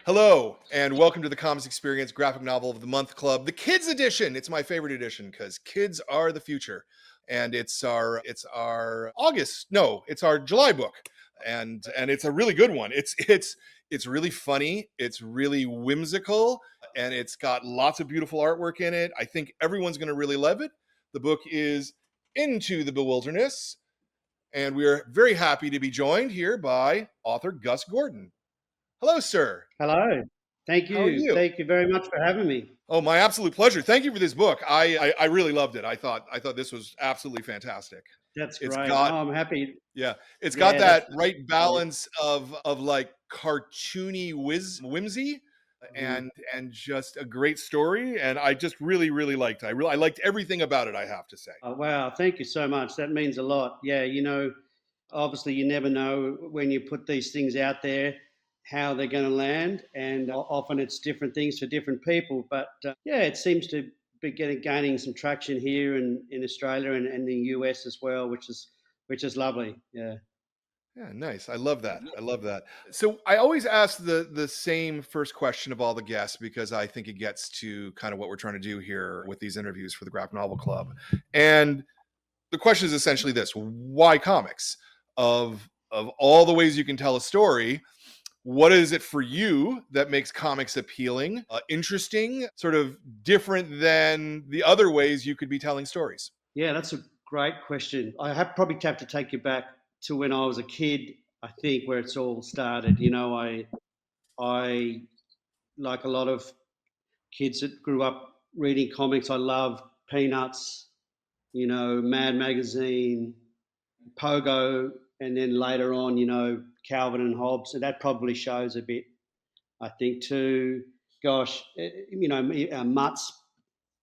Hello, and welcome to the Comics Experience Graphic Novel of the Month Club, the Kids Edition. It's my favorite edition because kids are the future, and it's our July book, and it's a really good one. It's really funny. It's really whimsical, and it's got lots of beautiful artwork in it. I think everyone's going to really love it. The book is Into the Bewilderness, and we are very happy to be joined here by author Gus Gordon. Hello, sir. Hello. Thank How are you. you? Thank you very much for having me. Oh, my absolute pleasure. Thank you for this book. I really loved it. I thought this was absolutely fantastic. That's It's great. got No, I'm happy. yeah, it's got Yeah, that's that right great. balance of like cartoony whimsy Mhm. and just a great story. And I just really liked it. I liked everything about it, I have to say. Oh, wow. Thank you so much. That means a lot. Yeah, obviously you never know when you put these things out there how they're going to land, and often it's different things for different people. But yeah, it seems to be gaining some traction here in Australia and the US as well, which is lovely. Yeah. Yeah, nice. I love that. I love that. So I always ask the same first question of all the guests because I think it gets to kind of what we're trying to do here with these interviews for the Graphic Novel Club. And the question is essentially this: why comics? Of all the ways you can tell a story, what is it for you that makes comics appealing, interesting, sort of different than the other ways you could be telling stories? Yeah, that's a great question. Probably have to take you back to when I was a kid. I think where it's all started. I like a lot of kids that grew up reading comics. I loved Peanuts, Mad Magazine, Pogo, and then later on, Calvin and Hobbes. And that probably shows a bit. I think too. Gosh, Mutts.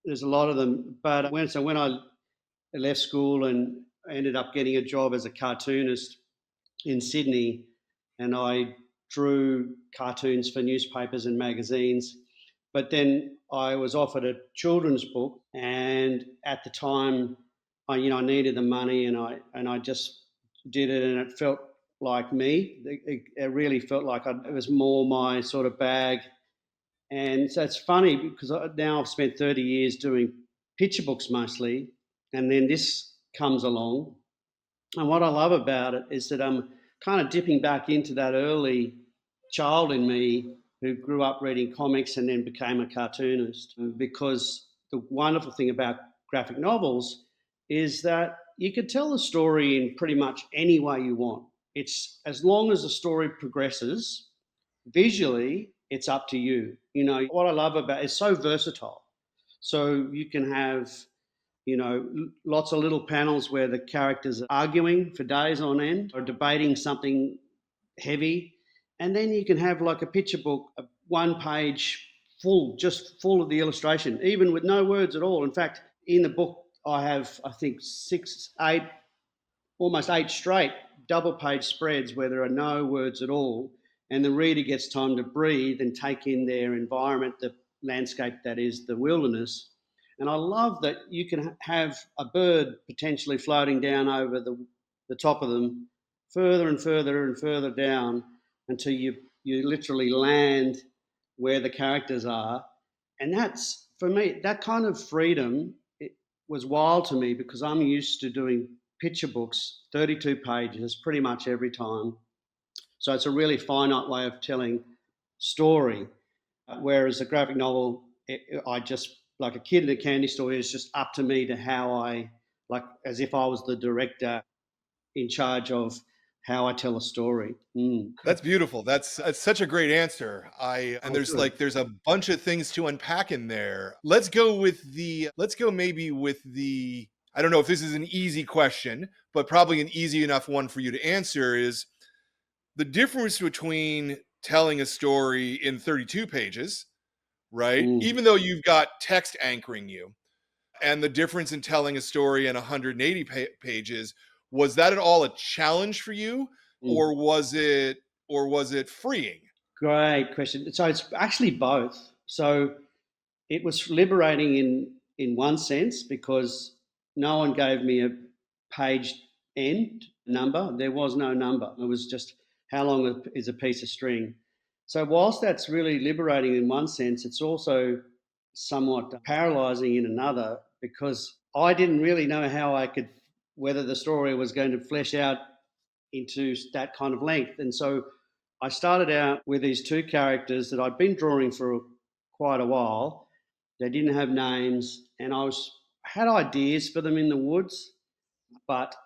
There's a lot of them. But when I left school and ended up getting a job as a cartoonist in Sydney, and I drew cartoons for newspapers and magazines. But then I was offered a children's book, and at the time, I needed the money, and I just did it, and it felt like me. It really felt like it was more my sort of bag. And so it's funny because now I've spent 30 years doing picture books mostly, and then this comes along. And what I love about it is that I'm kind of dipping back into that early child in me who grew up reading comics and then became a cartoonist. Because the wonderful thing about graphic novels is that you could tell the story in pretty much any way you want. It's as long as the story progresses visually, it's up to you. What I love about it's so versatile. So you can have lots of little panels where the characters are arguing for days on end or debating something heavy. And then you can have like a picture book, a one page full, just full of the illustration, even with no words at all. In fact, in the book, I have, I think, six, eight, almost eight straight double page spreads where there are no words at all. And the reader gets time to breathe and take in their environment, the landscape that is the wilderness. And I love that you can have a bird potentially floating down over the top of them further and further and further down until you literally land where the characters are. And that's, for me, that kind of freedom, it was wild to me because I'm used to doing picture books, 32 pages pretty much every time. So it's a really finite way of telling story. Whereas a graphic novel, I just, like a kid in a candy store, it's just up to me to how I, like, as if I was the director in charge of how I tell a story. Mm. That's beautiful. That's such a great answer. I and Oh, good. there's a bunch of things to unpack in there. Let's go maybe with the I don't know if this is an easy question, but probably an easy enough one for you to answer is the difference between telling a story in 32 pages, right? Mm. Even though you've got text anchoring you, and the difference in telling a story in 180 pages, was that at all a challenge for you, Mm. or was it freeing? Great question. So it's actually both. So it was liberating in one sense because no one gave me a page end number. There was no number. It was just how long is a piece of string. So whilst that's really liberating in one sense, it's also somewhat paralyzing in another, because I didn't really know how I could, whether the story was going to flesh out into that kind of length. And so I started out with these two characters that I'd been drawing for quite a while. They didn't have names, and had ideas for them in the woods, but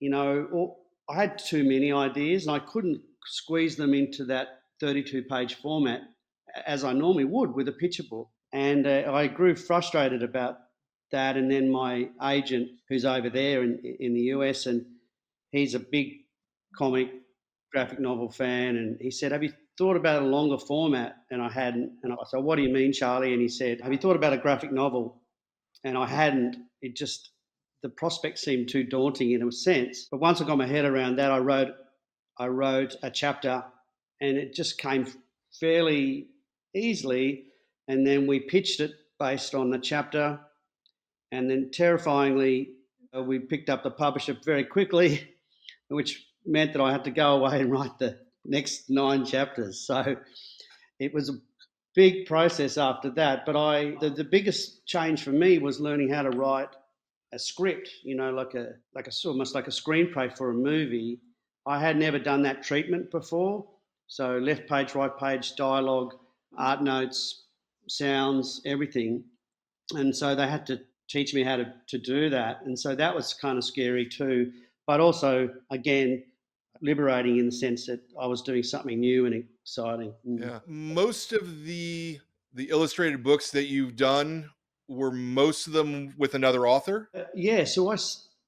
I had too many ideas, and I couldn't squeeze them into that 32-page format as I normally would with a picture book. And I grew frustrated about that. And then my agent, who's over there in the US, and he's a big comic graphic novel fan, and he said, "Have you thought about a longer format?" And I hadn't. And I said, "What do you mean, Charlie?" And he said, "Have you thought about a graphic novel?" And I hadn't. The prospect seemed too daunting in a sense. But once I got my head around that, I wrote a chapter, and it just came fairly easily. And then we pitched it based on the chapter, and then terrifyingly, we picked up the publisher very quickly, which meant that I had to go away and write the next 9 chapters. So it was a big process after that. But the biggest change for me was learning how to write a script, almost like a screenplay for a movie. I had never done that treatment before. So left page, right page, dialogue, art notes, sounds, everything. And so they had to teach me how to do that. And so that was kind of scary too. But also, again, liberating in the sense that I was doing something new and exciting. Yeah. Most of the illustrated books that you've done, were most of them with another author? Yeah, so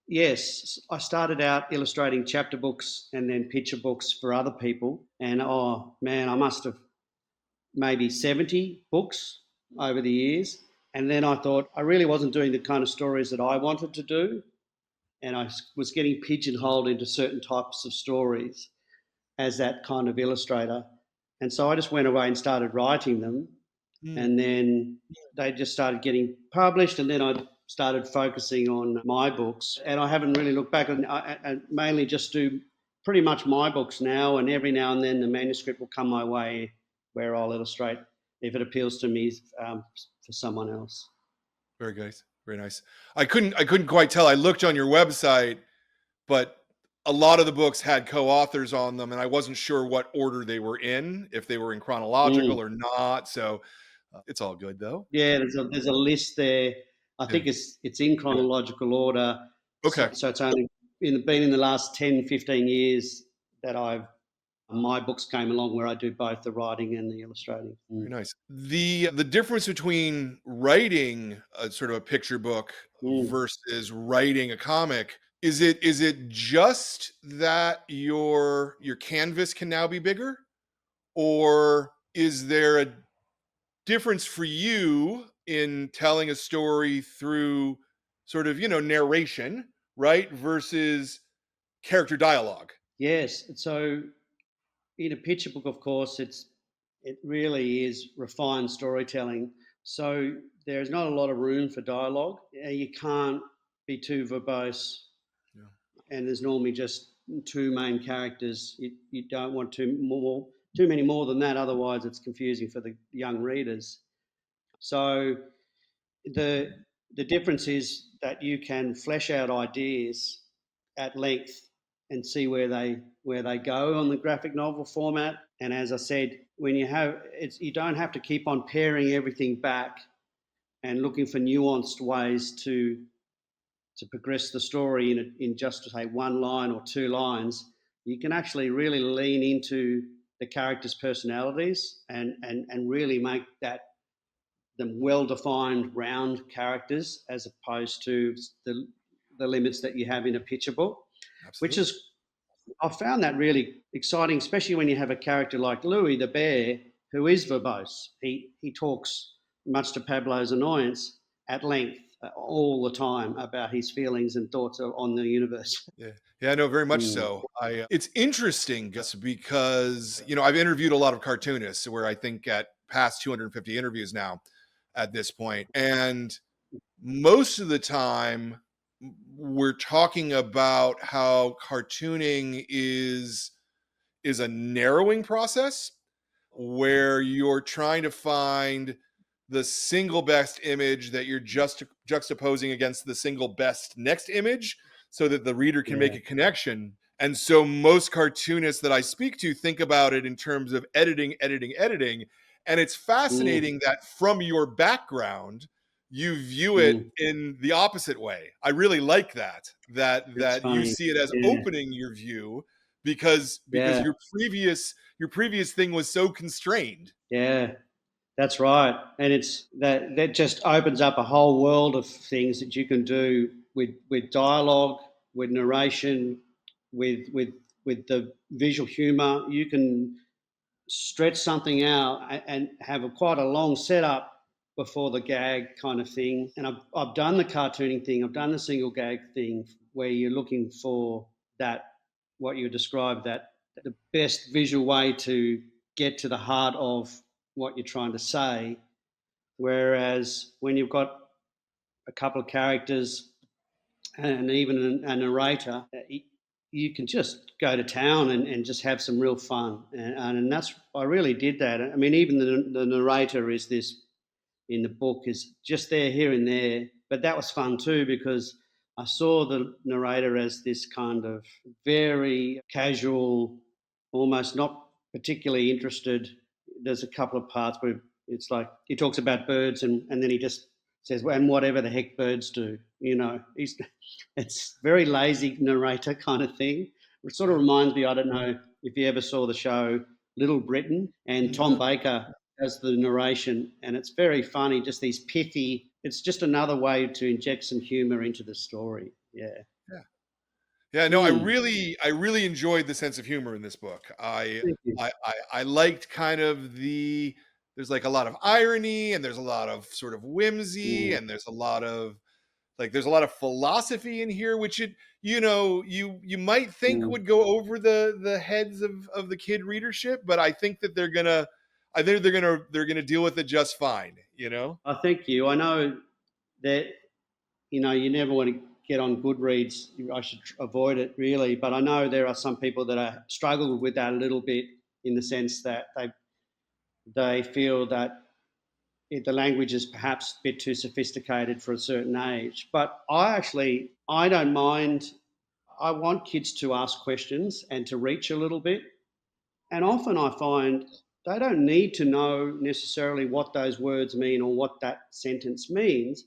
yes, I started out illustrating chapter books and then picture books for other people. And oh man, I must have maybe 70 books over the years. And then I thought I really wasn't doing the kind of stories that I wanted to do. And I was getting pigeonholed into certain types of stories as that kind of illustrator. And so I just went away and started writing them. And then they just started getting published. And then I started focusing on my books. And I haven't really looked back. I mainly just do pretty much my books now. And every now and then the manuscript will come my way where I'll illustrate if it appeals to me for someone else. Very nice. Very nice. I couldn't quite tell. I looked on your website, but a lot of the books had co-authors on them, and I wasn't sure what order they were in, if they were in chronological or not. So it's all good though. Yeah, there's a list there. I Yeah. think it's in chronological order. Okay. So it's only been in the last 10, 15 years that my books came along where I do both the writing and the illustrating. Very nice. The difference between writing a sort of a picture book Mm. versus writing a comic, is it just that your canvas can now be bigger, or is there a difference for you in telling a story through sort of, narration, right, versus character dialogue? Yes. So in a picture book, of course, it really is refined storytelling. So there's not a lot of room for dialogue. You can't be too verbose, Yeah. and there's normally just 2 main characters. You don't want too many more than that, otherwise it's confusing for the young readers. So the the difference is that you can flesh out ideas at length and see where they go on the graphic novel format. And as I said, when you don't have to keep on paring everything back and looking for nuanced ways to progress the story in just, say, 1 line or 2 lines. You can actually really lean into the characters' personalities and really make them well-defined, round characters, as opposed to the limits that you have in a picture book, which Absolutely. is, I found that really exciting, especially when you have a character like Louis the bear, who is verbose. He talks, much to Pablo's annoyance, at length all the time about his feelings and thoughts on the universe. Yeah. Yeah, no, very much Mm. so. It's interesting, Gus, because, I've interviewed a lot of cartoonists, where I think at past 250 interviews now at this point. And most of the time we're talking about how cartooning is a narrowing process, where you're trying to find the single best image that you're just juxtaposing against the single best next image so that the reader can make Yeah. a connection. And so most cartoonists that I speak to think about it in terms of editing, editing, editing. And it's Mm, fascinating that from your background, you view it mm. in the opposite way. I really like It's that you funny. see it as Yeah. opening your view because Yeah. your previous thing was so constrained. Yeah. That's right, and it's that just opens up a whole world of things that you can do with dialogue, with narration, with with the visual humour. You can stretch something out and have quite a long setup before the gag kind of thing. And I've done the cartooning thing. I've done the single gag thing where you're looking for that what you described that the best visual way to get to the heart of what you're trying to say. Whereas when you've got a couple of characters and even a narrator, you can just go to town and just have some real fun. And that's, I really did that. I mean, even the narrator is this in the book is just there here and there. But that was fun too because I saw the narrator as this kind of very casual, almost not particularly interested. There's a couple of parts where it's like he talks about birds and then he just says, well, and whatever the heck birds do, you know, he's it's very lazy narrator kind of thing. It sort of Yeah. reminds me, I don't know if you ever saw the show Little Britain, and Tom No. Baker does the narration, and it's very funny. Just these pithy. It's just another way to inject some humor into the story. Yeah. Yeah. Yeah, no, Mm, I really enjoyed the sense of humor in this book. thank you. I liked kind of the there's like a lot of irony and there's a lot of sort of whimsy Mm, and there's a lot of like there's a lot of philosophy in here which it you might think mm. would go over the heads of the kid readership, but I think that I think they're gonna deal with it just fine, you know? I thank you. I know that you never want to get on Goodreads. I should avoid it really, but I know there are some people that are struggle with that a little bit in the sense that they feel that the language is perhaps a bit too sophisticated for a certain age. But I don't mind. I want kids to ask questions and to reach a little bit. And often I find they don't need to know necessarily what those words mean or what that sentence means.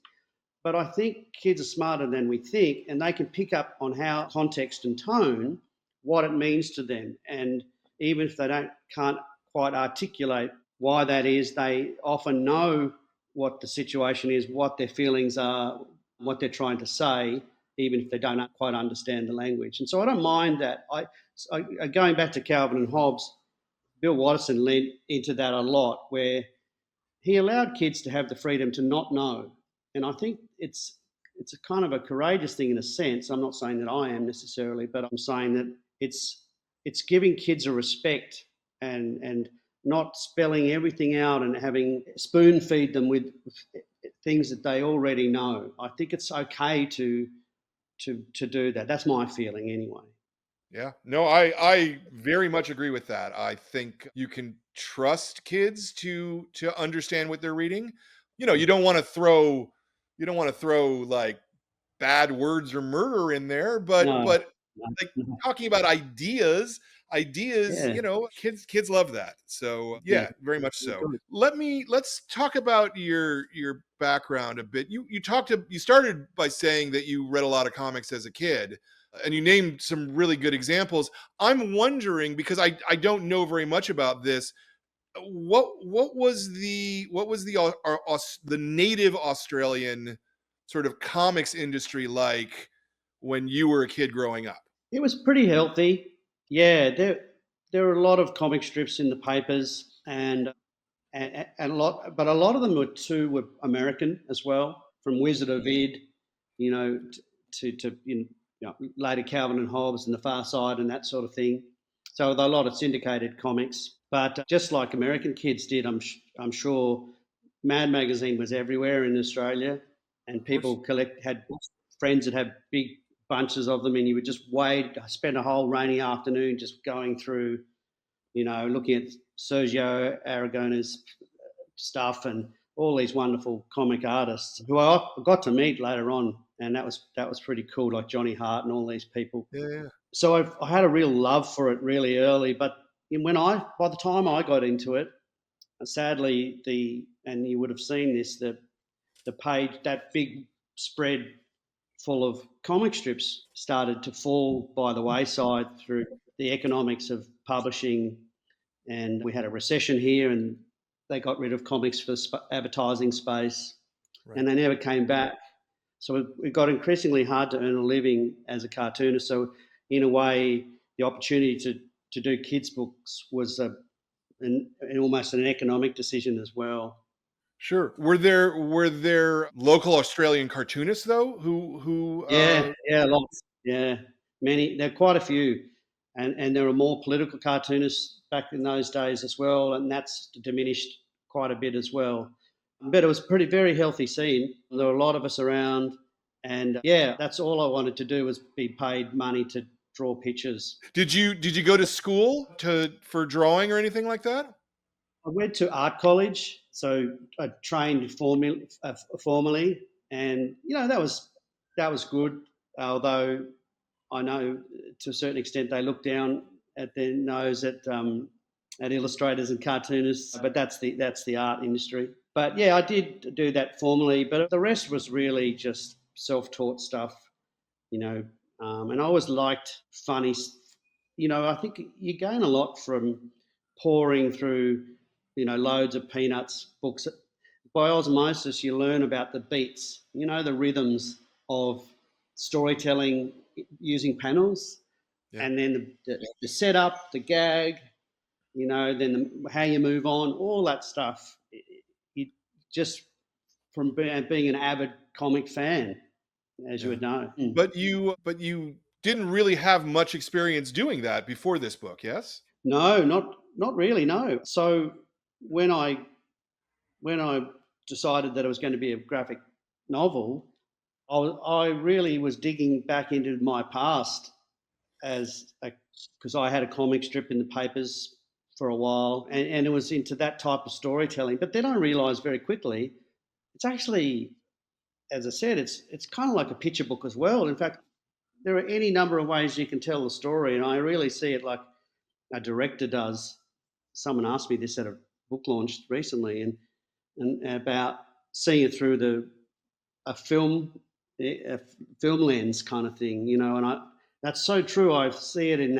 But I think kids are smarter than we think, and they can pick up on how context and tone, what it means to them. And even if they can't quite articulate why that is, they often know what the situation is, what their feelings are, what they're trying to say, even if they don't quite understand the language. And so I don't mind that. Going back to Calvin and Hobbes, Bill Watterson led into that a lot, where he allowed kids to have the freedom to not know. And I think it's a kind of a courageous thing in a sense. I'm not saying that I am necessarily, but I'm saying that it's giving kids a respect and not spelling everything out and having spoon feed them with things that they already know. I think it's okay to do that. That's my feeling anyway. Yeah. No, I very much agree with that. I think you can trust kids to understand what they're reading. You know, you don't want to throw like bad words or murder in there, No, but no, like no. talking about ideas, Yeah, you know, kids love that. So, yeah, yeah, very much so. good. Let's talk about your background a bit. You started by saying that you read a lot of comics as a kid and you named some really good examples. I'm wondering because I don't know very much about this. What was the native Australian sort of comics industry like when you were a kid growing up? It was pretty healthy. Yeah, there were a lot of comic strips in the papers, and a lot of them were American as well, from Wizard of Id, you know, later Calvin and Hobbes and The Far Side and that sort of thing. So a lot of syndicated comics, but just like American kids did, I'm sure Mad Magazine was everywhere in Australia, and Of course. people had friends that had big bunches of them, and you would just spend a whole rainy afternoon just going through, looking at Sergio Aragona's stuff and all these wonderful comic artists who I got to meet later on, and that was pretty cool, like Johnny Hart and all these people. Yeah, yeah. So I had a real love for it really early, but by the time I got into it, sadly and you would have seen this, the page, that big spread full of comic strips started to fall by the wayside through the economics of publishing, and we had a recession here, and they got rid of comics for advertising space, Right. and they never came back. So it got increasingly hard to earn a living as a cartoonist. So in a way, the opportunity to do kids' books was almost an economic decision as well. Sure. Were there local Australian cartoonists though who Yeah, yeah, lots. Yeah, many. There are quite a few, and there were more political cartoonists back in those days as well, and that's diminished quite a bit as well. But it was a pretty very healthy scene. There were a lot of us around, and yeah, that's all I wanted to do was be paid money to draw pictures. did you go to school for drawing or anything like that? I went to art college, so I trained formally, and that was good. Although I know to a certain extent they look down at their nose at illustrators and cartoonists, but that's the art industry. But yeah, I did do that formally, but the rest was really just self-taught stuff, you know. And I always liked funny. I think you gain a lot from pouring through, loads of Peanuts books. By osmosis, you learn about the beats, the rhythms of storytelling using panels, Yeah. and then the setup, the gag, then how you move on, all that stuff. You just from being an avid comic fan, as you Yeah. would know. Mm. But you didn't really have much experience doing that before this book, yes? No, not really. No. So when I when I decided that it was going to be a graphic novel, I really was digging back into my past because I had a comic strip in the papers for a while, and it was into that type of storytelling. But then I realised very quickly it's actually, as I said, it's kind of like a picture book as well. In fact, there are any number of ways you can tell the story, and I really see it like a director does. Someone asked me this at a book launch recently, and about seeing it through a film a film lens kind of thing, and that's so true. I see it in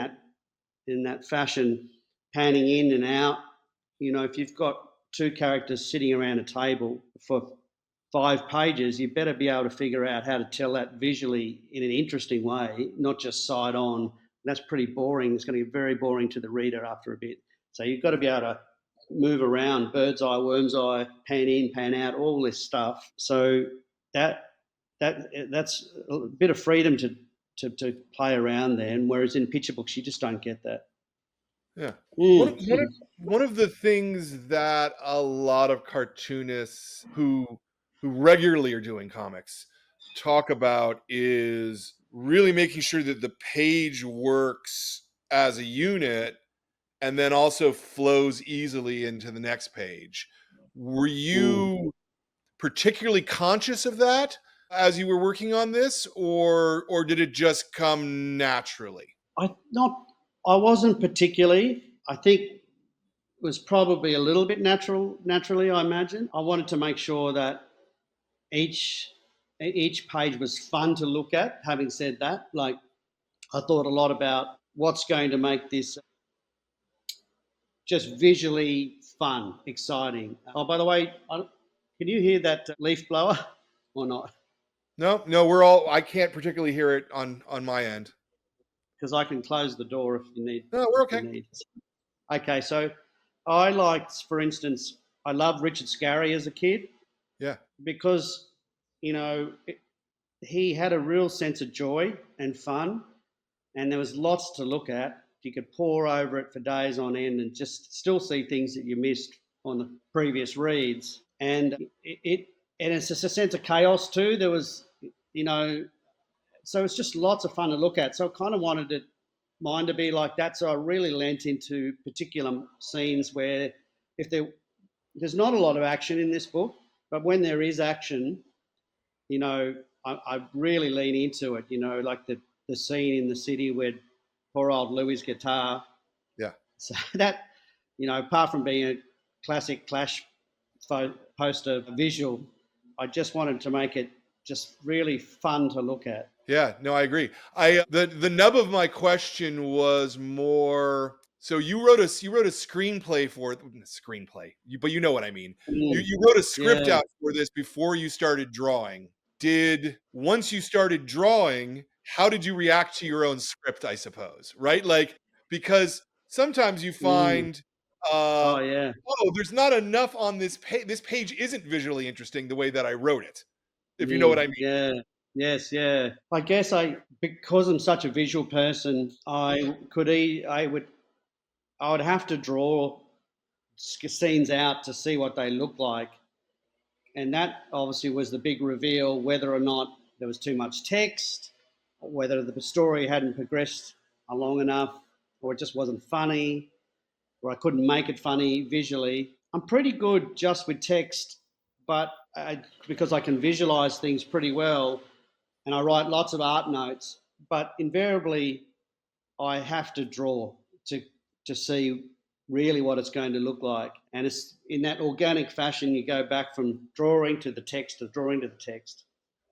that fashion, panning in and out. If you've got two characters sitting around a table for 5 pages, you better be able to figure out how to tell that visually in an interesting way, not just side on. That's pretty boring. It's going to get very boring to the reader after a bit. So you've got to be able to move around, bird's eye, worm's eye, pan in, pan out, all this stuff. So that that's a bit of freedom to play around there. And whereas in picture books, you just don't get that. Yeah. One of, Mm. one of one of the things that a lot of cartoonists who regularly are doing comics talk about is really making sure that the page works as a unit and then also flows easily into the next page. Were Mm. you particularly conscious of that as you were working on this, or did it just come naturally? I not I wasn't particularly. I think it was probably a little bit naturally, I imagine. I wanted to make sure that each each page was fun to look at. Having said that, like, I thought a lot about what's going to make this just visually fun, exciting. Oh, by the way, can you hear that leaf blower or not? No, no, we're all. I can't particularly hear it on my end. Because I can close the door if you need. No, we're If you okay. need. Okay, so I liked, for instance, I loved Richard Scarry as a kid Yeah, because you know he had a real sense of joy and fun, and there was lots to look at. You could pore over it for days on end and just still see things that you missed on the previous reads. And and it's just a sense of chaos too. There was, you know, so it's just lots of fun to look at. So I kind of wanted it. mine to be like that. So I really lent into particular scenes where if there's not a lot of action in this book, but when there is action, I really lean into it. Like the scene in the city where poor old Louis' guitar. Yeah. So that, apart from being a classic Clash poster visual, I just wanted to make it just really fun to look at. Yeah, no, I agree. The nub of my question was more, so you wrote a screenplay for screenplay, but you know what I mean. You Mm, you wrote a script yeah. out for this before you started drawing. Did Once you started drawing, how did you react to your own script, I suppose, right? Like, because sometimes you Mm, find uh oh yeah. oh, there's not enough on this page. This page isn't visually interesting the way that I wrote it. If you know what I mean. Yeah. Yes. Yeah. I guess because I'm such a visual person, I would have to draw scenes out to see what they look like, and that obviously was the big reveal whether or not there was too much text, whether the story hadn't progressed long enough, or it just wasn't funny, or I couldn't make it funny visually. I'm pretty good just with text, but because I can visualize things pretty well, and I write lots of art notes, but invariably I have to draw to to see really what it's going to look like. And it's in that organic fashion you go back from drawing to the text, to drawing to the text.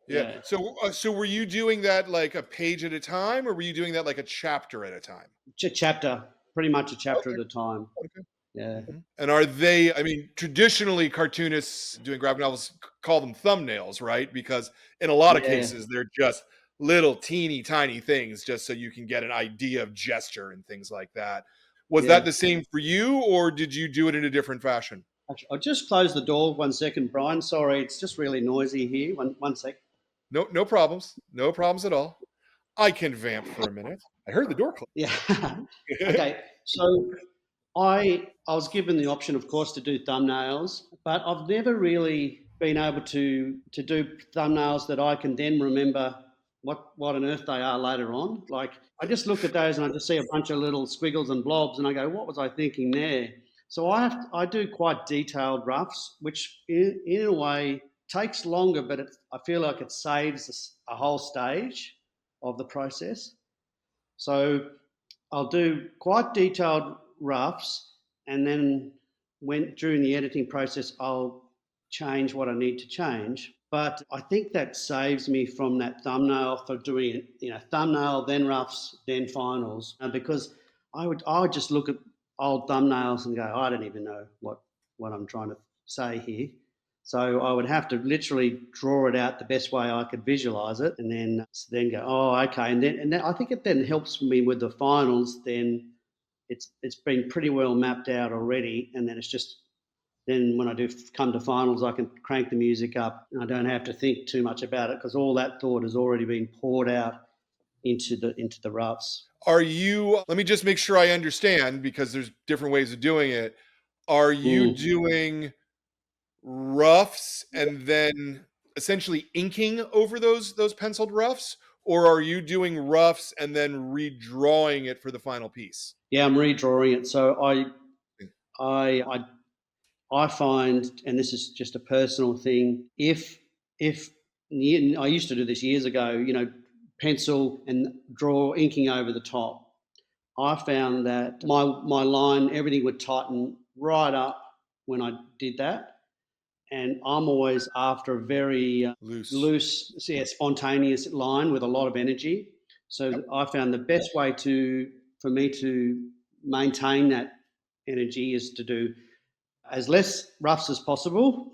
Yeah. Yeah. So were you doing that like a page at a time, or were you doing that like a chapter at a time? Chapter, pretty much a chapter at Okay. a time. Okay. Yeah. And are they? I mean, traditionally, cartoonists doing graphic novels call them thumbnails, right? Because in a lot of Yeah. cases, they're just little teeny tiny things, just so you can get an idea of gesture and things like that. Was that Yeah. the same for you, or did you do it in a different fashion? Actually, I'll just close the door 1 second, Brian. Sorry, it's just really noisy here. One sec. No, no problems. No problems at all. I can vamp for a minute. I heard the door Yeah. close. Okay. So I was given the option, of course, to do thumbnails, but I've never really been able to do thumbnails that I can then remember what on earth they are later on. Like I just look at those and I just see a bunch of little squiggles and blobs, and I go, "What was I thinking there?" So I do quite detailed roughs, which in a way takes longer, but I feel like it saves a whole stage of the process. So I'll do quite detailed roughs, and then when during the editing process, I'll change what I need to change. But I think that saves me from that thumbnail for doing thumbnail, then roughs, then finals, because I would just look at old thumbnails and go, I don't even know what I'm trying to say here. So I would have to literally draw it out the best way I could visualize it, and then go, oh, okay, and then I think it then helps me with the finals. Then it's been pretty well mapped out already, and then it's just then when I do come to finals, I can crank the music up, and I don't have to think too much about it because all that thought has already been poured out into the roughs. Are you, let me just make sure I understand, because there's different ways of doing it. Are you Mm. doing roughs and then essentially inking over those penciled roughs, or are you doing roughs and then redrawing it for the final piece? Yeah, I'm redrawing it. So I I I find, and this is just a personal thing, if I used to do this years ago, pencil and draw inking over the top. I found that my line, everything would tighten right up when I did that, and I'm always after a very Loose. loose, yeah, spontaneous line with a lot of energy. Yep. So I found the best way for me to maintain that energy is to do as less roughs as possible.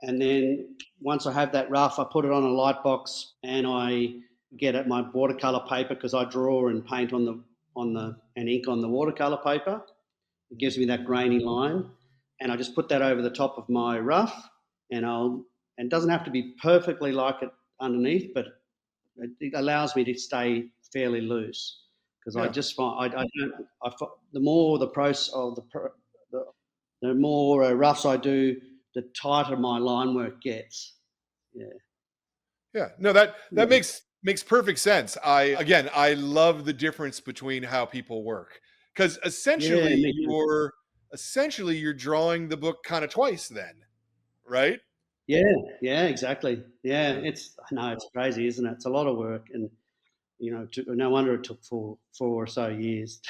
And then once I have that rough, I put it on a light box and I get at my watercolor paper because I draw and paint on the and ink on the watercolor paper. It gives me that grainy line, and I just put that over the top of my rough, and it doesn't have to be perfectly like it underneath, but it allows me to stay fairly loose because I Yeah. just find I don't the more the process of the the more roughs I do, the tighter my line work gets. Yeah. Yeah. No, that Yeah. Makes perfect sense. I love the difference between how people work, because Yeah, me too. essentially you're drawing the book kind of twice then, right? Yeah, yeah, exactly. Yeah, Yeah. it's I know it's crazy, isn't it? It's a lot of work, and no wonder it took four or so years.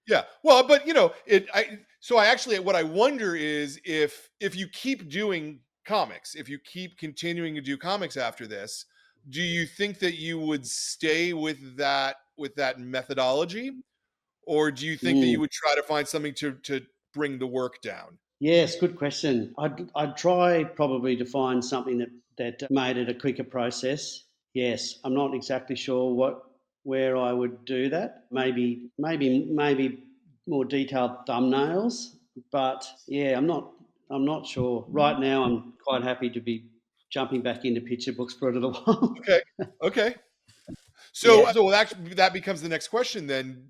Yeah. Well, but I actually what I wonder is if you keep doing comics, if you keep continuing to do comics after this, do you think that you would stay with that methodology, or do you think that you Mm. would try to find something to bring the work down? Yes, good question. I'd try probably to find something that made it a quicker process. Yes, I'm not exactly sure where I would do that. Maybe more detailed thumbnails, but yeah, I'm not sure. Right now, I'm quite happy to be jumping back into picture books for a little while. Okay. Okay. Yeah. So actually, that becomes the next question then.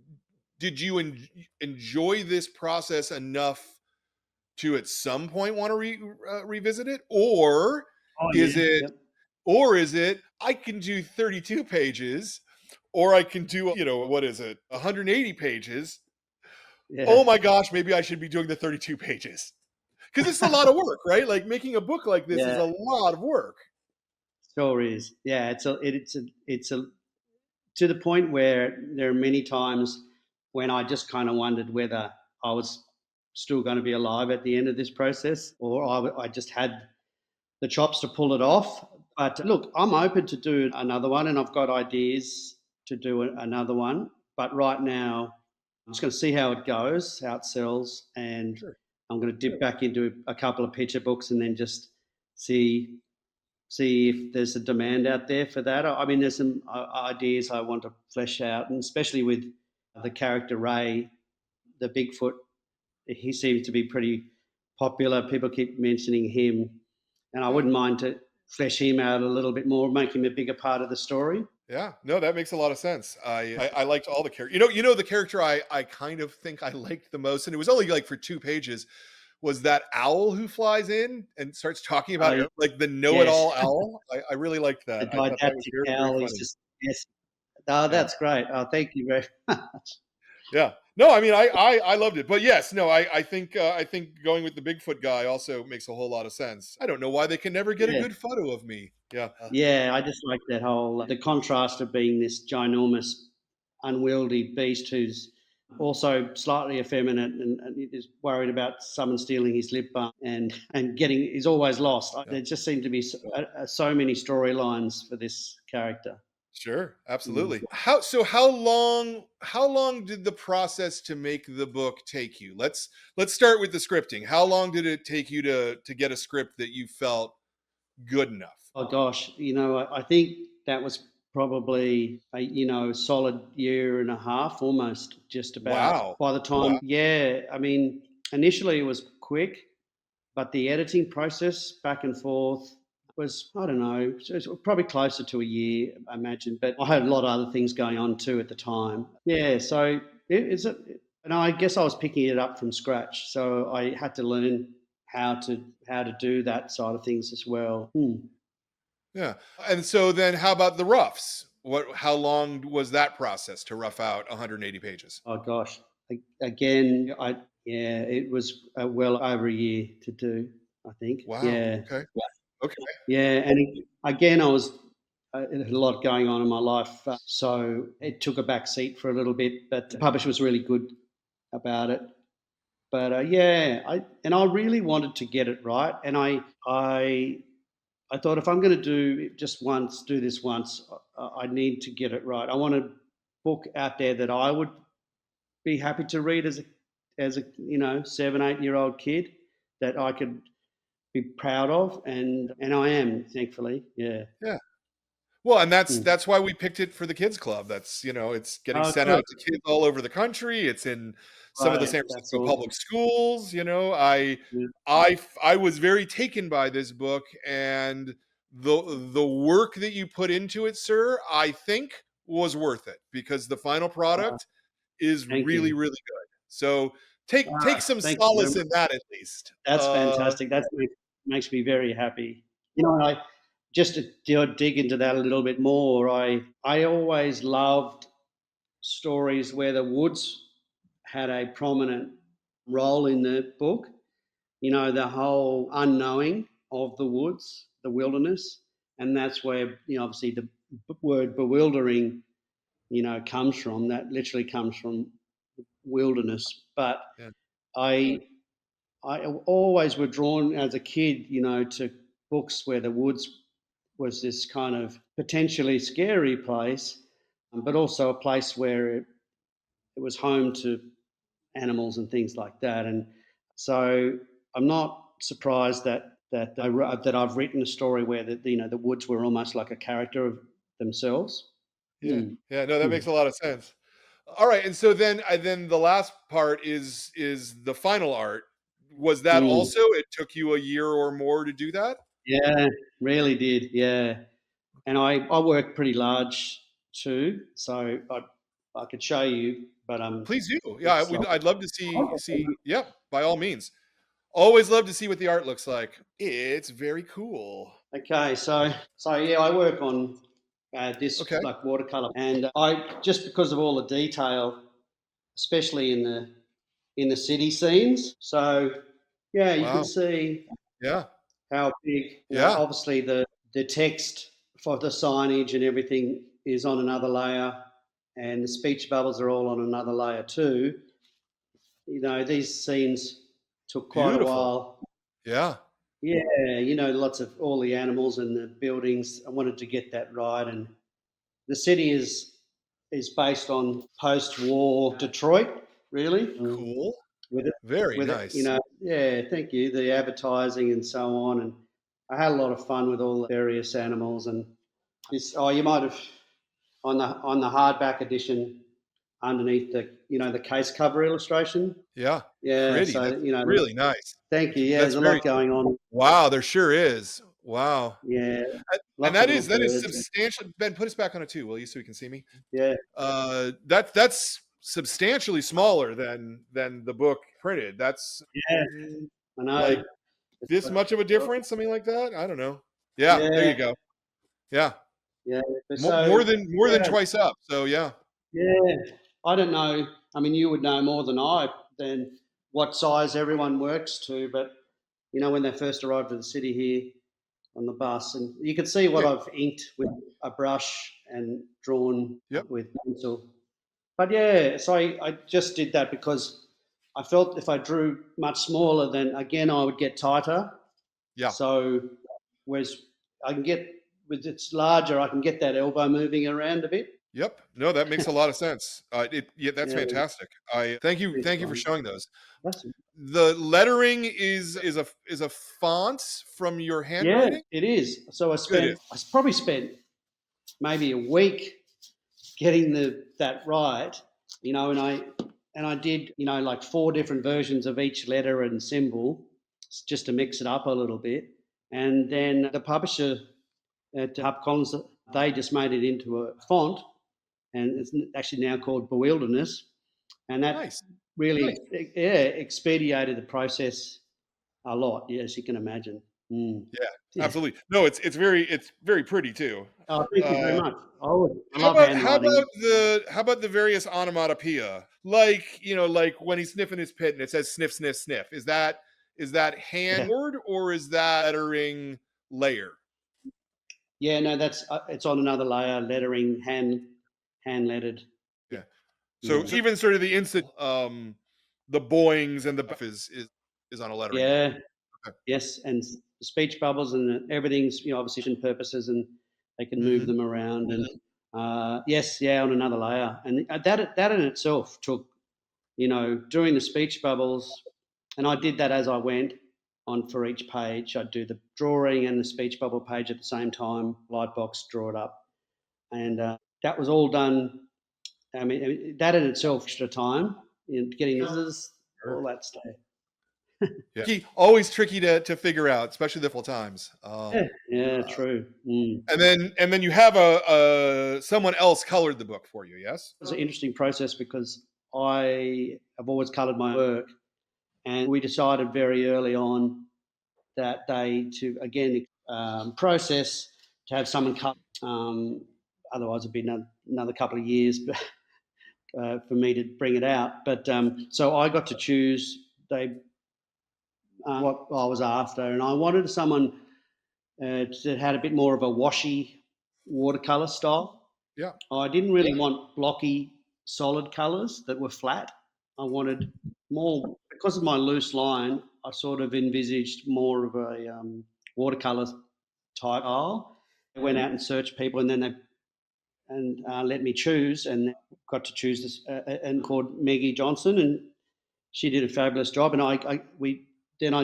Did you enjoy this process enough to at some point want to revisit it, Oh is yeah. it Yep. I can do 32 pages, or I can do, what is it, 180 pages. Yeah. Oh my gosh, maybe I should be doing the 32 pages, because it's a lot of work, right? Like making a book like this is Yeah. a lot of work. Sure is. Yeah. It's a to the point where there are many times when I just kind of wondered whether I was still going to be alive at the end of this process, or I just had the chops to pull it off. But look, I'm open to do another one, and I've got ideas to do another one. But right now, I'm just going to see how it goes, how it sells, and Sure. I'm going to dip back into a couple of picture books and then just see see if there's a demand out there for that. I mean, there's some ideas I want to flesh out, and especially with the character Ray, the Bigfoot. He seems to be pretty popular. People keep mentioning him, and I Yeah. wouldn't mind to flesh him out a little bit more, make him a bigger part of the story. Yeah, no, that makes a lot of sense. I liked all the characters. The character I kind of think I liked the most, and it was only like for 2 pages, was that owl who flies in and starts talking about I like the Yes, know-it-all owl. I really liked the that. I thought that was didactic very, very owl is funny. just yes. Oh, Yeah, that's great. Oh, thank you very much. yeah. No, I mean, I loved it, but yes, no, I think going with the Bigfoot guy also makes a whole lot of sense. I don't know why they can never get a Yeah. good photo of me. Yeah, Yeah, I just like that whole the contrast of being this ginormous, unwieldy beast who's also slightly effeminate and is worried about someone stealing his lip balm and getting is always lost. yeah. There just seem to be so many storylines for this character. Sure, Mm. absolutely. How long did the process to make the book take you? Let's start with the scripting. How long did it take you to get a script that you felt good enough? Oh gosh, I think that was probably a solid year and a half, almost just about. Wow. By the time, yeah, I mean, initially it was quick, but the editing process back and forth was, I don't know, it's probably closer to a year, I imagine. But I had a lot of other things going on too at the time. Yeah, so and I guess I was picking it up from scratch, so I had to learn how to do that side of things as well. Yeah. And so then how about the roughs? How long was that process to rough out 180 pages? Oh gosh, again, yeah, it was well over a year to do. I think. Wow. Yeah, Okay. Okay. yeah, and again, I was had a lot going on in my life, so it took a back seat for a little bit. But the publisher was really good about it. But yeah, I really wanted to get it right, and I thought if I'm going to do this once, I need to get it right. I want a book out there that I would be happy to read as a 7 8 year old kid that I could be proud of, and I am thankfully, yeah. Yeah. Well, and that's Mm. that's why we picked it for the kids club. That's, it's getting Oh, sent good. out to kids all over the country. It's in some of the Right, San that's Francisco awesome. public schools. Yeah. I was very taken by this book, and the work that you put into it, sir, I think was worth it, because the final Uh, product is Thank really, you. really good. So take some Thank you very solace much. in that at least. That's fantastic. That makes me very happy. You know, just to dig into that a little bit more, I always loved stories where the woods had a prominent role in the book. You know, the whole unknowing of the woods, the wilderness, and that's where, obviously the word bewildering, comes from. That literally comes from wilderness. But Yeah. I I always were drawn as a kid, to books where the woods was this kind of potentially scary place, but also a place where it was home to animals and things like that. And so I'm not surprised that I've written a story where the woods were almost like a character of themselves. Yeah. Mm. Yeah, no, that Mm. makes a lot of sense. All right, and so then the last part is the final art. Was that Mm. also it took you a year or more to do that? Yeah, really did. Yeah, and I work pretty large too, so I could show you, but Please do. Yeah, it's I'd love to see. Yeah, by all means. Always love to see what the art looks like. It's very cool. okay. So yeah, I work on this Okay. like watercolor, and I just because of all the detail, especially in the city scenes. So yeah, you can Wow. see Yeah. how big. Yeah. Obviously the text for the signage and everything is on another layer, and the speech bubbles are all on another layer too. These scenes took quite a Beautiful. while. Yeah. Yeah, lots of all the animals and the buildings. I wanted to get that right, and the city is based on post-war Detroit, really. Cool. With it, Very nice. yeah. Thank you. The advertising and so on, and I had a lot of fun with all the various animals. And this, oh, you might have on the hardback edition underneath the case cover illustration. Yeah. Yeah, Pretty. so That's really nice. thank you. Yeah, That's there's a very lot going on. wow, there sure is. Wow. Yeah, And lots of that is little birds. substantial. Ben, put us back on it too, will you, so we can see me? Yeah, That's substantially smaller than the book printed. That's yeah, I know. like It's this like, much of a oh, difference, something like that. I don't know. Yeah, there yeah, you go. Yeah, yeah. more So than yeah, twice up. So yeah, yeah. I don't know. I mean, you would know more than I than what size everyone works to, but when they first arrived to the city here on the bus, and you can see what yeah, I've inked with a brush and drawn yep, with pencil. But yeah, so I just did that because I felt if I drew much smaller, then again I would get tighter. yeah, So whereas I can get with it's larger, I can get that elbow moving around a bit. yep. No, that makes a lot of sense. Yeah, that's Yeah, fantastic. I it's thank you for fun. showing those. That's The lettering is a font from your yeah, handwriting. it is. So Good. It I probably spent maybe a week getting that right, and I did like four different versions of each letter and symbol just to mix it up a little bit, and then the publisher at HarperCollins, they just made it into a font, and it's actually now called Bewilderness, and that nice. really yeah expedited the process a lot, yeah, as you can imagine. Mm. Yeah, Yeah. absolutely. No, it's very pretty too. Oh, thank you very Uh, much. I love handwriting. how about the various onomatopoeia? Like, like when he's sniffing his pit and it says sniff, sniff, sniff. Is that hand Yeah. word or is that lettering layer? Yeah, no, that's it's on another layer, lettering, hand lettered. Yeah. So Yeah, even sort of the instant the boings and the buff is on a lettering layer. yeah, Okay. yes, and speech bubbles and everything's obviously for purposes, and they can move Hmm. them around. And yes, yeah, on another layer, and that in itself took doing the speech bubbles, and I did that as I went on for each page. I'd do the drawing and the speech bubble page at the same time, Lightbox, draw it up, and that was all done. I mean, that in itself extra time in getting this, Sure. all that stuff. Yeah. Always tricky to figure out, especially the full times. Yeah, yeah, true. Mm. And then you have a someone else colored the book for you, yes? It was an interesting process because I have always coloured my work, and we decided very early on that day to again process. to have someone cut. Otherwise, it'd be another couple of years for me to bring it out. But so I got to choose what I was after, and I wanted someone that had a bit more of a washy watercolor style. Yeah. I didn't really want blocky, solid colors that were flat. I wanted more, because of my loose line, I sort of envisaged more of a watercolor type style. I went out and searched people, and then they let me choose, and got to choose this and called Maggie Johnson, and she did a fabulous job. And I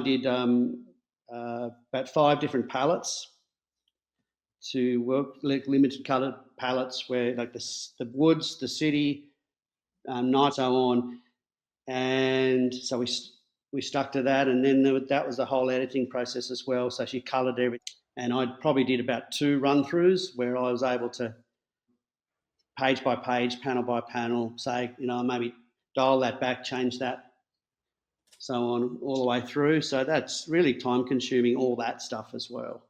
did about 5 different palettes to work, like limited coloured palettes, where like the woods, the city, night, so on. And so we stuck to that, and then that was the whole editing process as well. So she coloured everything, and I probably did about 2 run throughs where I was able to page by page, panel by panel, say, maybe dial that back, change that, so on, all the way through. So that's really time consuming, all that stuff as well.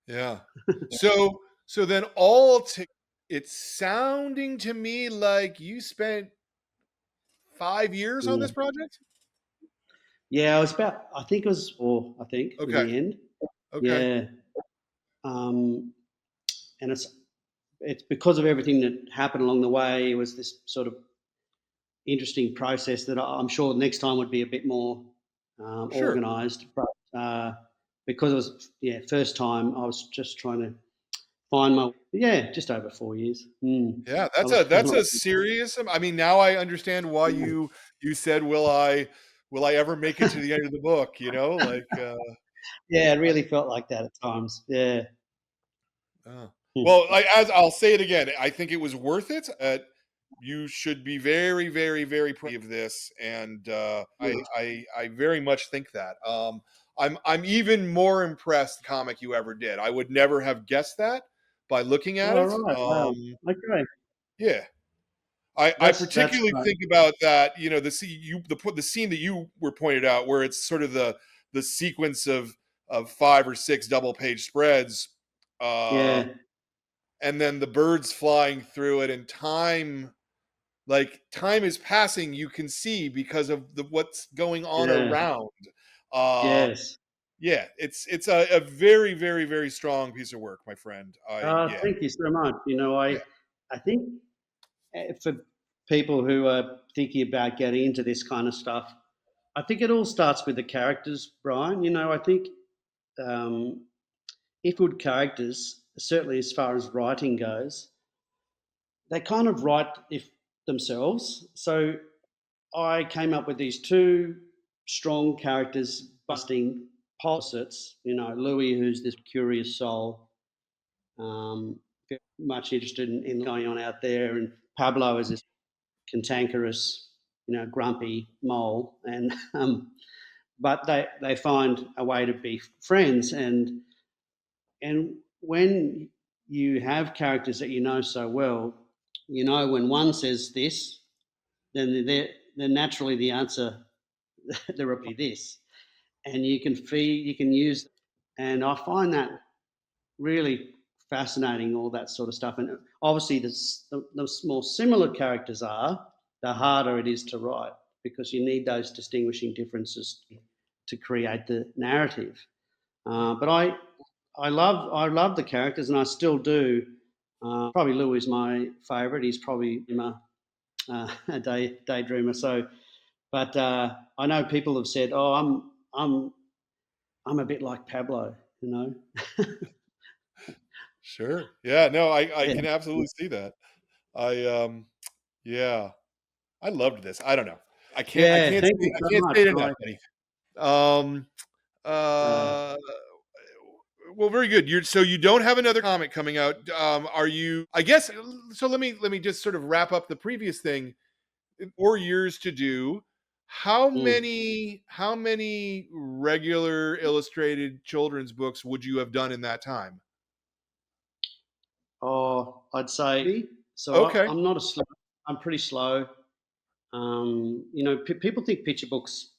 Yeah. So then it's sounding to me like you spent 5 years on this Mm. project? Yeah, it was I think it was 4, I think, in Okay. the end. Okay. Yeah. Um, and it's because of everything that happened along the way. It was this sort of interesting process that I'm sure next time would be a bit more Sure. organised. But because it was, first time, I was just trying to find just over 4 years. Yeah, I was, that's a serious. I mean, now I understand why you said, will I ever make it to the end of the book?" Like, yeah, it I really felt like that at times. Yeah. oh. Hmm. Well, as I'll say it again, I think it was worth it. You should be very, very, very proud of this, and I very much think that. I'm even more impressed comic you ever did. I would never have guessed that by looking at All it. right. Wow. Okay. Yeah. I That's particularly great. think about that, the scene that you were pointed out, where it's sort of the sequence of 5 or 6 double page spreads, uh, Yeah. and then the birds flying through it, and time is passing. You can see because of what's going on Yeah. around. Uh, Yes. yeah, it's a very, very, very strong piece of work, my friend. Yeah, Thank you so much. yeah, I think for people who are thinking about getting into this kind of stuff, I think it all starts with the characters, Brian. I think um, if good characters, certainly as far as writing goes, they kind of write if themselves. So I came up with these 2 strong characters busting opposites. Louis, who's this curious soul, very much interested in going on out there, and Pablo is this cantankerous, grumpy mole, and but they find a way to be friends, and when you have characters that you know so well, when one says this, then naturally the answer, the reply this, and you can use, and I find that really fascinating, all that sort of stuff. And obviously, the more similar characters are, the harder it is to write, because you need those distinguishing differences to create the narrative. But I love the characters, and I still do. Probably Lou is my favourite. He's probably a daydreamer. So, but I know people have said, "Oh, I'm a bit like Pablo," you know. sure. Yeah, no, I Yeah. can absolutely see that. I yeah, I loved this. I don't know. Yeah, thank you I so can't much. say it enough, buddy. Um, Uh, uh, well, very good. So you don't have another comic coming out. Are you? I guess so. Let me just sort of wrap up the previous thing. 4 years to do. mm. How many regular illustrated children's books would you have done in that time? Oh, I'd say so. Okay. I'm not a slow. I'm pretty slow. People think picture books.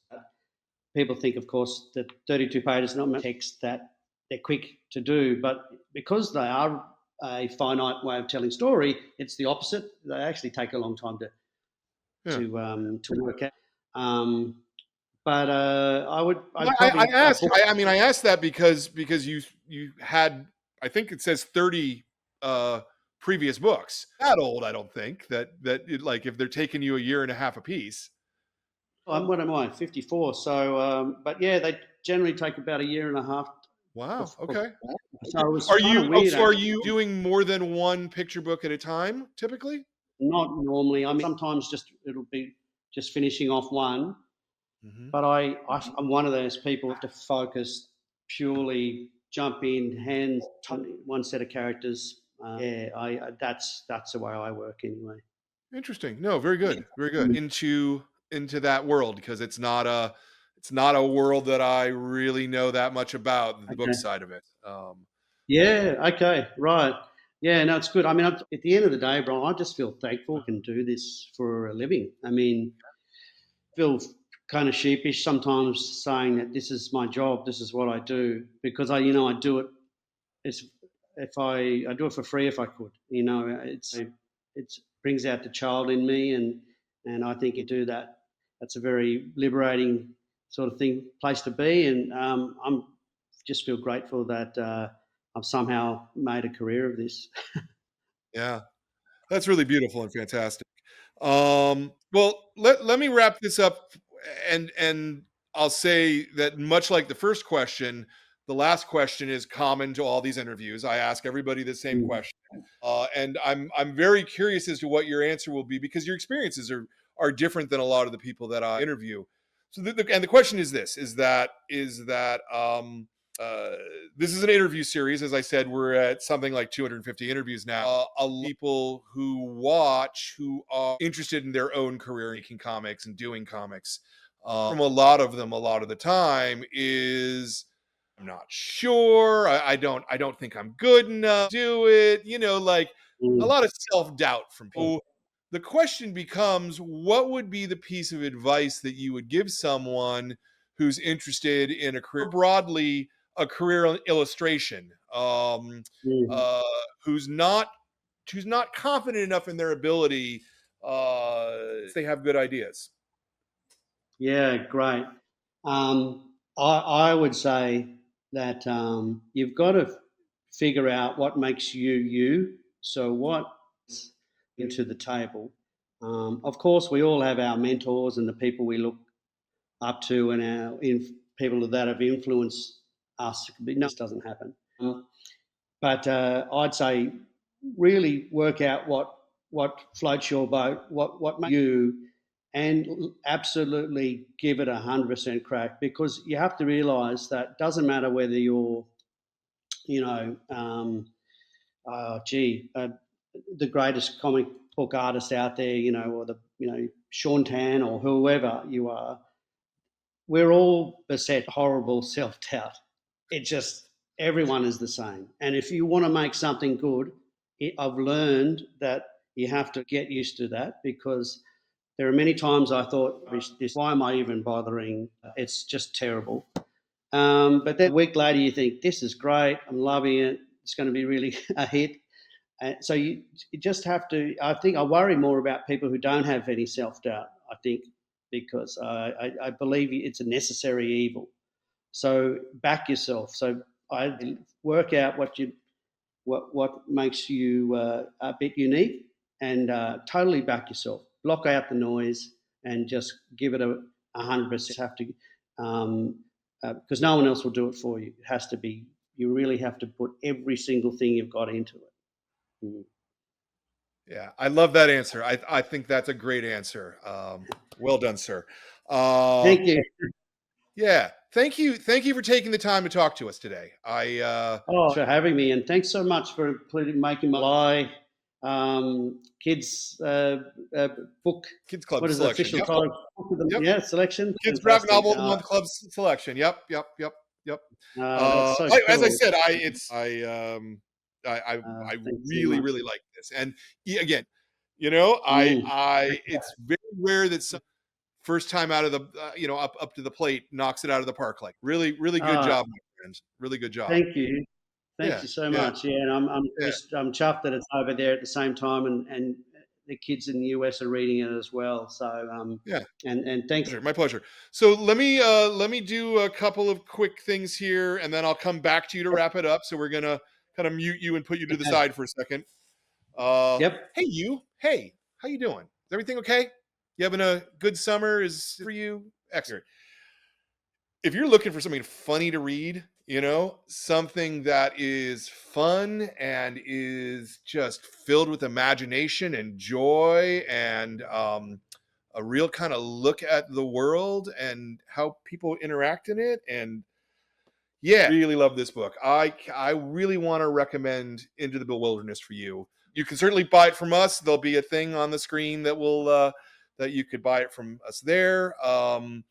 People think, of course, that 32 pages not much text, that they're quick to do, but because they are a finite way of telling story, it's the opposite. They actually take a long time Yeah. to work out. Um, but I'd Well, I probably a asked. book. I asked that because you had, I think it says 30 uh, previous books. That old, I don't think like if they're taking you a year and a half a piece. What am I? 54. So, but yeah, they generally take about a year and a half. Wow. For Okay. that. So it was Are kind of you? Oh, weird, so are actually. you doing more than one picture book at a time typically? Not normally. I mean, sometimes just it'll be just finishing off one. Hmm. But I'm one of those people who have to focus purely, jump in, hands on one set of characters. Yeah, that's the way I work anyway. Interesting. No, very good. Very good. Into that world because it's not a world that I really know that much about, the book Okay. side of it. Yeah. Okay. Right. Yeah. No, it's good. I mean, at the end of the day, Brian, I just feel thankful I can do this for a living. I mean, feel kind of sheepish sometimes saying that this is my job, this is what I do, because I do it. It's if I do it for free if I could. It brings out the child in me, and I think you do that. That's a very liberating sort of place to be, and I'm just feel grateful that I've somehow made a career of this. Yeah. That's really beautiful and fantastic. Well, let me wrap this up, and I'll say that much like the first question, the last question is common to all these interviews. I ask everybody the same Mm, question, and I'm very curious as to what your answer will be because your experiences are different than a lot of the people that I interview. So, and the question is this: uh, this is an interview series. As I said, we're at something like 250 interviews now. A lot of people who are interested in their own career making comics and doing comics. From a lot of them, a lot of the time is I'm not sure. I don't think I'm good enough to do it. Like a mm, lot of self doubt from people. The question becomes, what would be the piece of advice that you would give someone who's interested in a career broadly, a career in illustration, mm. uh, who's not confident enough in their ability, they have good ideas. Yeah, great. I would say that you've got to figure out what makes you you. So what into the table. Of course, we all have our mentors and the people we look up to, and people that have influenced us. No, this doesn't happen. But I'd say really work out what floats your boat, what makes you, and absolutely give it 100% crack, because you have to realise that doesn't matter whether you're, you know, gee, the greatest comic book artist out there, or Sean Tan or whoever you are. We're all beset horrible self doubt. It just everyone is the same. And if you want to make something good, I've learned that you have to get used to that, because there are many times I thought, why am I even bothering? It's just terrible. But then a week later, you think, this is great. I'm loving it. It's going to be really a hit. So you just have to. I think I worry more about people who don't have any self doubt. I think because I believe it's a necessary evil. So back yourself. So I work out what makes you a bit unique, and totally back yourself. Block out the noise and just give it 100%. Have to because no one else will do it for you. It has to be. You really have to put every single thing you've got into it. Mm. Yeah, I love that answer. I think that's a great answer. Well done, sir. Uh, Thank you. yeah, thank you for taking the time to talk to us today. Oh, for having me, and thanks so much for making my July kids book. Kids Club What is the selection. official Yep, title? yep. Yeah, selection. Kids Graphic Fantastic. Novel of the Month Club selection. Yep, yep, yep, yep. That's so As I cool. said, I Thanks so really much. really like this, and again, Mm. I it's very rare that some first time out of the up to the plate knocks it out of the park. Like really really good Ah, job, my friend. Really good job. thank you. Thank Yeah, you so yeah, much. Yeah, and yeah, I'm chuffed that it's over there at the same time, and the kids in the US are reading it as well. So yeah. and thanks. My pleasure. So let me do a couple of quick things here, and then I'll come back to you to wrap it up. So we're gonna kind of mute you and put you to the Okay. side for a second. Uh, Yep. hey you, hey, how you doing? Is everything okay? You having a good summer? Is for you? Excellent. If you're looking for something funny to read, you know, something that is fun and is just filled with imagination and joy and a real kind of look at the world and how people interact in it. And yeah, really love this book. I really want to recommend Into the Bewilderness for you. You can certainly buy it from us. There'll be a thing on the screen that will that you could buy it from us there. Uh,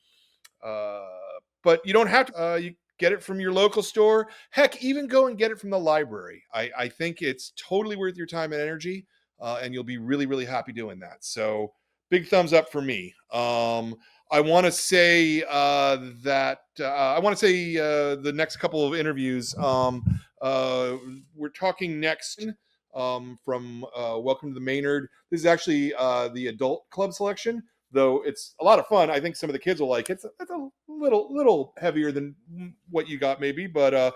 but you don't have to. You get it from your local store. Heck, even go and get it from the library. I think it's totally worth your time and energy, and you'll be really, really happy doing that. So, big thumbs up for me. I want to say the next couple of interviews. We're talking next from Welcome to the Maynard. This is actually the adult club selection, though it's a lot of fun. I think some of the kids will like it. It's a little heavier than what you got maybe, but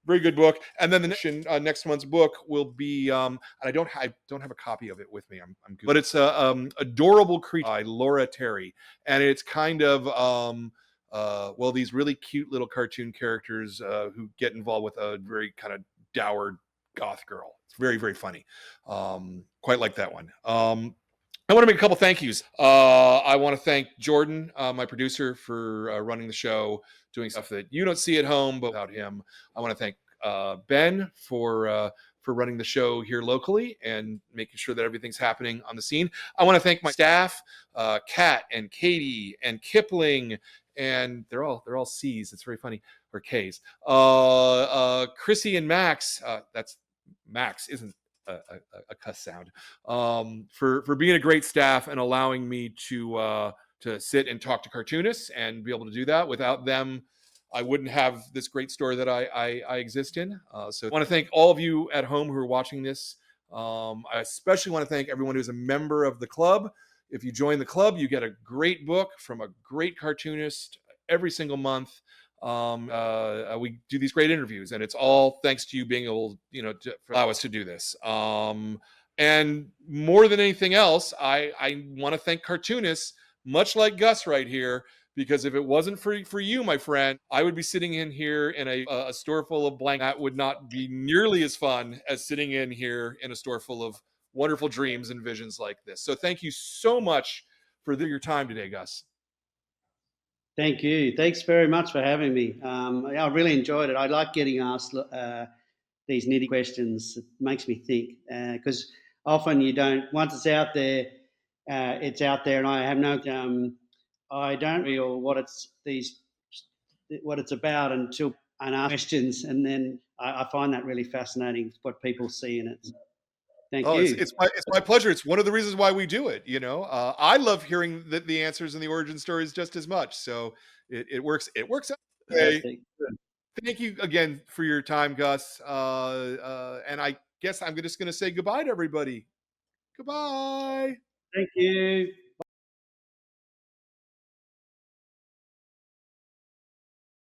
very good book. And then the next month's book will be and I don't have a copy of it with me. I'm good. But it's Adorable Creature by Laura Terry, and it's kind of well, these really cute little cartoon characters who get involved with a very kind of dour goth girl. It's very, very funny. Quite like that one. I want to make a couple thank yous. I want to thank Jordan, my producer, for running the show, doing stuff that you don't see at home, but without him, I want to thank Ben for running the show here locally and making sure that everything's happening on the scene. I want to thank my staff, Kat and Katie and Kipling, and they're all C's. It's very funny, or K's. Chrissy and Max. That's Max, isn't a cuss sound, for being a great staff and allowing me to sit and talk to cartoonists and be able to do that. Without them, I wouldn't have this great story that I exist in. So I want to thank all of you at home who are watching this. I especially want to thank everyone who's a member of the club. If you join the club, you get a great book from a great cartoonist every single month. We do these great interviews, and it's all thanks to you being able, to allow us to do this. And more than anything else, I want to thank cartoonists, much like Gus right here, because if it wasn't for you, my friend, I would be sitting in here in a store full of blank. That would not be nearly as fun as sitting in here in a store full of wonderful dreams and visions like this. So thank you so much for your time today, Gus. Thank you. Thanks very much for having me. I really enjoyed it. I like getting asked these nitty questions. It makes me think because often you don't. Once it's out there, and I have no. I don't real what it's about until and ask questions, and then I find that really fascinating what people see in it. Thank Oh, you. it's my pleasure. It's one of the reasons why we do it. I love hearing the answers and the origin stories just as much. So it works. It works out. Okay. Fantastic. Thank you again for your time, Gus. And I guess I'm just going to say goodbye to everybody. Goodbye. Thank you.